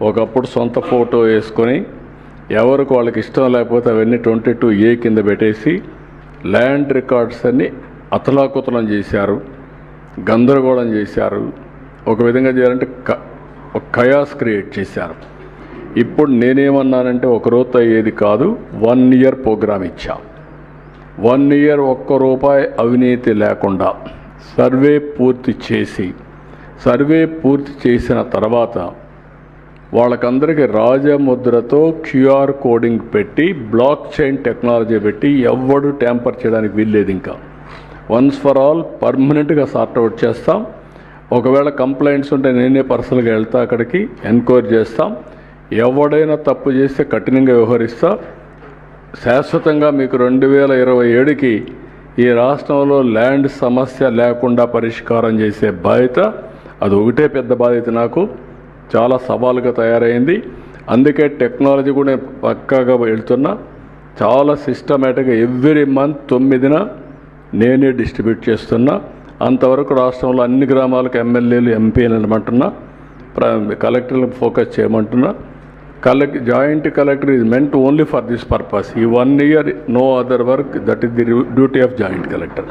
ఒకప్పుడు సొంత ఫోటో వేసుకొని ఎవరికి వాళ్ళకి ఇష్టం లేకపోతే అవన్నీ 22A కింద పెట్టేసి ల్యాండ్ రికార్డ్స్ అన్ని అతలాకుతలం చేశారు, గందరగోళం చేశారు. ఒక విధంగా చేయాలంటే ఒక కయాస్ క్రియేట్ చేశారు. ఇప్పుడు నేనేమన్నానంటే ఒక రోజు అయ్యేది కాదు, 1 ఇయర్ ప్రోగ్రామ్ ఇచ్చా. 1 ఇయర్ ఒక్క రూపాయి అవినీతి లేకుండా సర్వే పూర్తి చేసిన తర్వాత వాళ్ళకందరికీ రాజముద్రతో క్యూఆర్ కోడింగ్ పెట్టి బ్లాక్ చైన్ టెక్నాలజీ పెట్టి ఎవ్వడు ట్యాంపర్ చేయడానికి వీల్లేదు. ఇంకా వన్స్ ఫర్ ఆల్ పర్మనెంట్గా సార్ట్అవుట్ చేస్తాం. ఒకవేళ కంప్లైంట్స్ ఉంటే నేనే పర్సనల్గా వెళ్తా, అక్కడికి ఎంక్వైరీ చేస్తాం. ఎవడైనా తప్పు చేస్తే కఠినంగా వ్యవహరిస్తా. శాశ్వతంగా మీకు 2027కి ఈ రాష్ట్రంలో ల్యాండ్ సమస్య లేకుండా పరిష్కారం చేసే బాధ్యత, అది ఒకటే పెద్ద బాధ్యత నాకు. చాలా సవాలుగా తయారైంది. అందుకే టెక్నాలజీ కూడా పక్కాగా వెళ్తున్నా. చాలా సిస్టమేటిక్గా ఎవ్రీ మంత్ 9న నేనే డిస్ట్రిబ్యూట్ చేస్తున్నా. అంతవరకు రాష్ట్రంలో అన్ని గ్రామాలకు ఎమ్మెల్యేలు ఎంపీలు అనమంటున్నా, కలెక్టర్లకు ఫోకస్ చేయమంటున్నా. Joint collector is meant only for this purpose. ఈ 1 year no other work, that is the duty of joint collector.